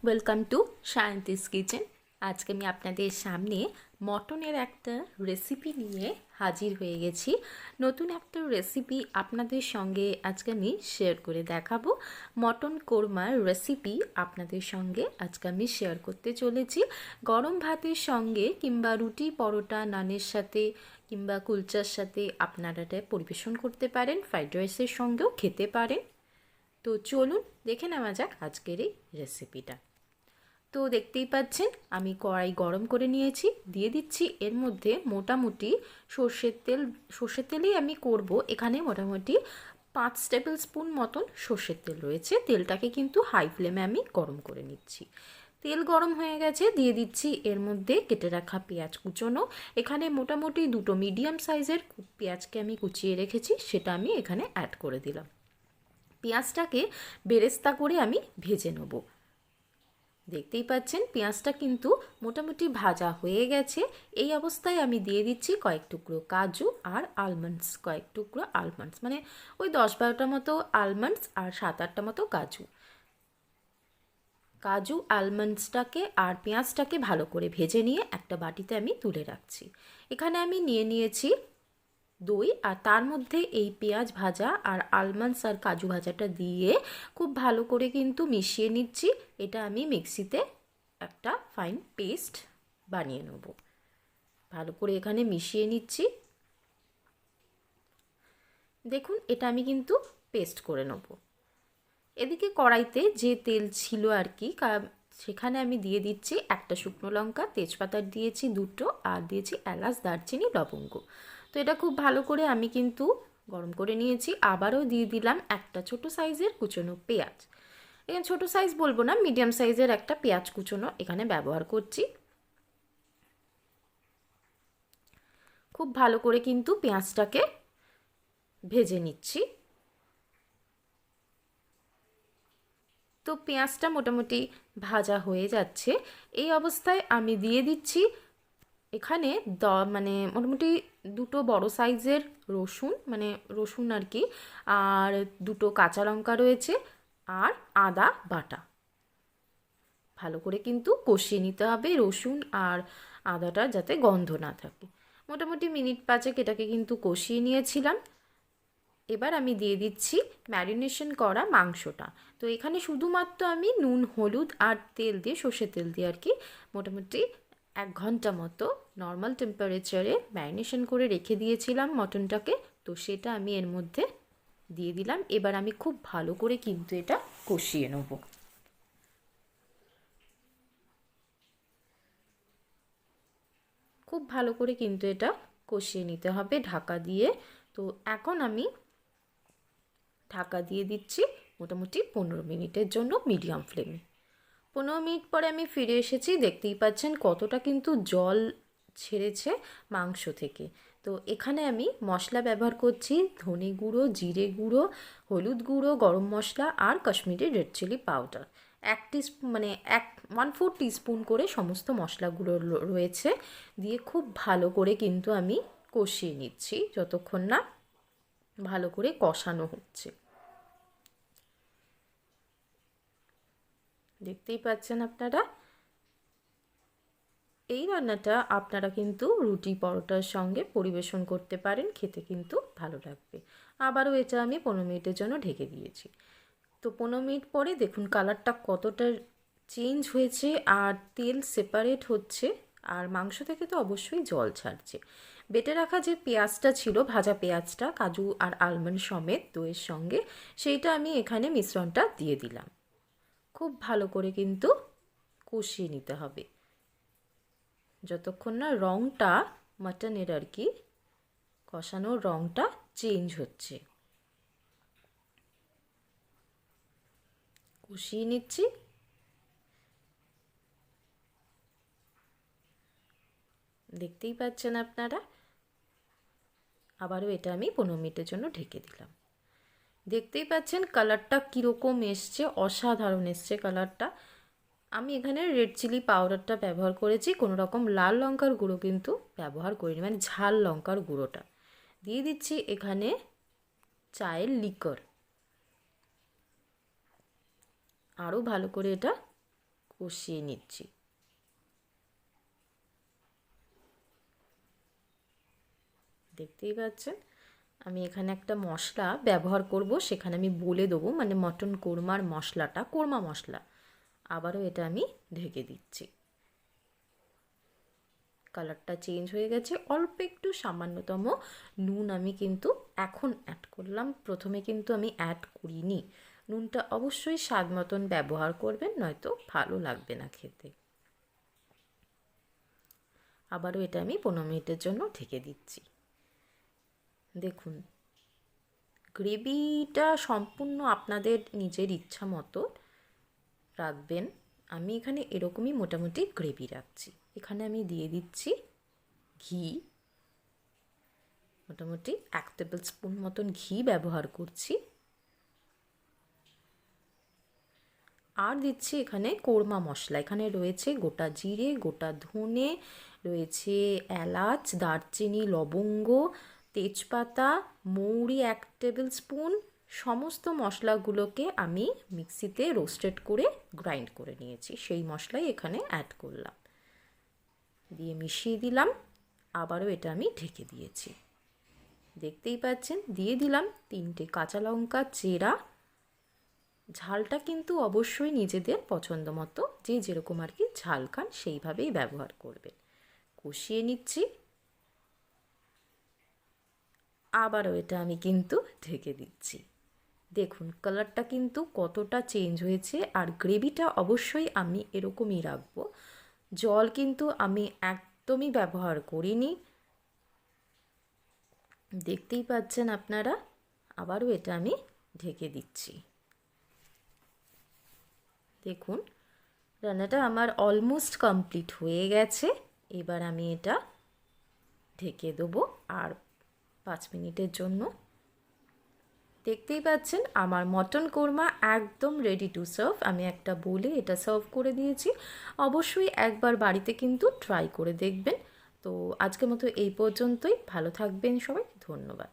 Welcome to সায়েন্টিস kitchen. আজকে আমি আপনাদের সামনে মটনের একটা রেসিপি নিয়ে হাজির হয়ে গেছি। নতুন একটা রেসিপি আপনাদের সঙ্গে আজকে আমি শেয়ার করে দেখাবো। মটন কোরমার রেসিপি আপনাদের সঙ্গে আজকে আমি শেয়ার করতে চলেছি। গরম ভাতের সঙ্গে কিংবা রুটি, পরোটা, নানের সাথে কিংবা কুলচার সাথে আপনারা এটা পরিবেশন করতে পারেন, ফ্রাইড রাইসের সঙ্গেও খেতে পারেন। তো চলুন দেখে নেওয়া যাক আজকের এই রেসিপিটা। তো দেখতেই পাচ্ছেন আমি কড়াই গরম করে নিয়েছি, দিয়ে দিচ্ছি এর মধ্যে মোটামুটি সর্ষের তেলেই আমি করব। এখানে মোটামুটি 5 টেবিল স্পুন মতন সর্ষের তেল রয়েছে। তেলটাকে কিন্তু হাই ফ্লেমে আমি গরম করে নিচ্ছি। তেল গরম হয়ে গেছে, দিয়ে দিচ্ছি এর মধ্যে কেটে রাখা পেঁয়াজ কুচোনো। এখানে মোটামুটি 2টো মিডিয়াম সাইজের পেঁয়াজকে আমি কুচিয়ে রেখেছি, সেটা আমি এখানে অ্যাড করে দিলাম। পেঁয়াজটাকে বেরেস্তা করে আমি ভেজে নেব। দেখতেই পাচ্ছেন পেঁয়াজটা কিন্তু মোটামুটি ভাজা হয়ে গেছে। এই অবস্থায় আমি দিয়ে দিচ্ছি কয়েক টুকরো কাজু আর আলমন্ডস, মানে ওই 10-12টা মতো আলমন্ডস আর 7-8টা মতো কাজু আলমন্ডসটাকে আর পেঁয়াজটাকে ভালো করে ভেজে নিয়ে একটা বাটিতে আমি তুলে রাখছি। এখানে আমি নিয়েছি দই, আর তার মধ্যে এই পেঁয়াজ ভাজা আর আলমন্ডস আর কাজু ভাজাটা দিয়ে খুব ভালো করে কিন্তু মিশিয়ে নিচ্ছি। এটা আমি মিক্সিতে একটা ফাইন পেস্ট বানিয়ে নেব। ভালো করে এখানে মিশিয়ে নিচ্ছি। দেখুন এটা আমি কিন্তু পেস্ট করে নেব। এদিকে কড়াইতে যে তেল ছিল আর কি, সেখানে আমি দিয়ে দিচ্ছি একটা শুকনো লঙ্কা, তেজপাতা দিয়েছি 2টো, আর দিয়েছি এলাচ, দারচিনি, লবঙ্গ। তো এটা খুব ভালো করে আমি কিন্তু গরম করে নিয়েছি। আবারও দিয়ে দিলাম একটা ছোট সাইজের কুচনো পেঁয়াজ। এখানে ছোট সাইজ বলবো না, মিডিয়াম সাইজের একটা পেঁয়াজ কুচনো এখানে ব্যবহার করছি। খুব ভালো করে কিন্তু পেঁয়াজটাকে ভেজে নিচ্ছি। তো পেঁয়াজটা মোটামুটি ভাজা হয়ে যাচ্ছে। এই অবস্থায় আমি দিয়ে দিচ্ছি এখানে মোটামুটি 2টো বড় সাইজের রসুন আর কি, আর 2টো কাঁচা লঙ্কা রয়েছে, আর আদা বাটা। ভালো করে কিন্তু কষিয়ে নিতে হবে রসুন আর আদাটা, যাতে গন্ধ না থাকে। মোটামুটি মিনিট 5 এটাকে কিন্তু কষিয়ে নিয়েছিলাম। এবার আমি দিয়ে দিচ্ছি ম্যারিনেশন করা মাংসটা। তো এখানে শুধুমাত্র আমি নুন, হলুদ আর তেল দিয়ে, সর্ষের তেল দিয়ে আর কি, মোটামুটি 1 ঘন্টা মতো নর্মাল টেম্পারেচারে ম্যারিনেশন করে রেখে দিয়েছিলাম মটনটাকে। তো সেটা আমি এর মধ্যে দিয়ে দিলাম। এবার আমি খুব ভালো করে কিন্তু এটা কষিয়ে নেব। খুব ভালো করে কিন্তু এটা কষিয়ে নিতে হবে ঢাকা দিয়ে। তো এখন আমি ঢাকা দিয়ে দিচ্ছি মোটামুটি 15 মিনিটের জন্য মিডিয়াম ফ্লেমে। 15 মিনিট পরে আমি ফিরে এসেছি। দেখতেই পাচ্ছেন কতটা কিন্তু জল ছেড়েছে মাংস থেকে। তো এখানে আমি মশলা ব্যবহার করছি ধনে গুঁড়ো, জিরে গুঁড়ো, হলুদ গুঁড়ো, গরম মশলা আর Kashmiri red chilli powder. 1/4 teaspoon করে সমস্ত মশলাগুলো রয়েছে। দিয়ে খুব ভালো করে কিন্তু আমি কষিয়ে নিচ্ছি যতক্ষণ না ভালো করে কষানো হচ্ছে। দেখতেই পাচ্ছেন আপনারা। এই রান্নাটা আপনারা কিন্তু রুটি, পরোটার সঙ্গে পরিবেশন করতে পারেন, খেতে কিন্তু ভালো লাগবে। আবারও এটা আমি 15 মিনিটের জন্য ঢেকে দিয়েছি। তো 15 মিনিট পরে দেখুন কালারটা কতটা চেঞ্জ হয়েছে, আর তেল সেপারেট হচ্ছে, আর মাংস থেকে তো অবশ্যই জল ছাড়ছে। বেটে রাখা যে পেঁয়াজটা ছিল, ভাজা পেঁয়াজটা কাজু আর আলমন্ড সমেত দইয়ের সঙ্গে, সেইটা আমি এখানে মিশ্রণটা দিয়ে দিলাম। খুব ভালো করে কিন্তু কষিয়ে নিতে হবে যতক্ষণ না রঙটা মাটনের আর কি কষানোর রঙটা চেঞ্জ হচ্ছে। কষিয়ে নিচ্ছি। দেখতেই পাচ্ছেন আপনারা। আবারও এটা আমি 15 মিনিটের জন্য ঢেকে দিলাম। দেখতেই পাচ্ছেন কালারটা কীরকম এসছে, অসাধারণ এসছে কালারটা। আমি এখানে রেড চিলি পাউডারটা ব্যবহার করেছি, কোনো রকম লাল লঙ্কার গুঁড়ো কিন্তু ব্যবহার করিনি, মানে ঝাল লঙ্কার গুঁড়োটা দিয়ে দিচ্ছি এখানে চায়ের লিকার। আরও ভালো করে এটা কষিয়ে নিচ্ছি। দেখতেই পাচ্ছেন আমি এখানে একটা মশলা ব্যবহার করব, সেখানে আমি বলে দেবো, মানে মটন কোরমার মশলাটা কোরমা মশলা। আবারও এটা আমি ঢেকে দিচ্ছি। কালারটা চেঞ্জ হয়ে গেছে। অল্প একটু সামান্যতম নুন আমি কিন্তু এখন অ্যাড করলাম, প্রথমে কিন্তু আমি অ্যাড করিনি। নুনটা অবশ্যই স্বাদ মতন ব্যবহার করবেন, নয়তো ভালো লাগবে না খেতে। আবারও এটা আমি 15 মিনিটের জন্য ঢেকে দিচ্ছি। দেখুন গ্রেভিটা সম্পূর্ণ আপনাদের নিজের ইচ্ছা মতো রাখবেন। আমি এখানে এরকমই মোটামুটি গ্রেভি রাখছি। এখানে আমি দিয়ে দিচ্ছি ঘি, মোটামুটি 1 টেবিল স্পুন মতন ঘি ব্যবহার করছি। আর দিচ্ছি এখানে কোরমা মশলা। এখানে রয়েছে গোটা জিরে, গোটা ধনে, রয়েছে এলাচ, দারচিনি, লবঙ্গ, তেজপাতা, মৌরি 1 টেবিল স্পুন। সমস্ত মশলাগুলোকে আমি মিক্সিতে রোস্টেড করে গ্রাইন্ড করে নিয়েছি, সেই মশলাই এখানে অ্যাড করলাম, দিয়ে মিশিয়ে দিলাম। আবারও এটা আমি ঢেকে দিয়েছি। দেখতেই পাচ্ছেন দিয়ে দিলাম 3টে কাঁচা লঙ্কা চেরা। ঝালটা কিন্তু অবশ্যই নিজেদের পছন্দ মতো, যে যেরকম আর কি ঝাল খান সেইভাবেই ব্যবহার করবেন। কষিয়ে নিচ্ছি। আবারও এটা আমি কিন্তু ঢেকে দিচ্ছি। দেখুন কালারটা কিন্তু কতটা চেঞ্জ হয়েছে। আর গ্রেভিটা অবশ্যই আমি এরকমই রাখবো, জল কিন্তু আমি একদমই ব্যবহার করিনি, দেখতেই পাচ্ছেন আপনারা। আবারও এটা আমি ঢেকে দিচ্ছি। দেখুন রান্নাটা আমার অলমোস্ট কমপ্লিট হয়ে গেছে। এবার আমি এটা ঢেকে দেবো আর 5 মিনিটের জন্য। দেখতেই পাচ্ছেন আমার মটন কোরমা একদম রেডি টু সার্ভ। আমি একটা বলে এটা সার্ভ করে দিয়েছি। অবশ্যই একবার বাড়িতে কিন্তু ট্রাই করে দেখবেন। তো আজকের মতো এই পর্যন্তই। ভালো থাকবেন সবাই, ধন্যবাদ।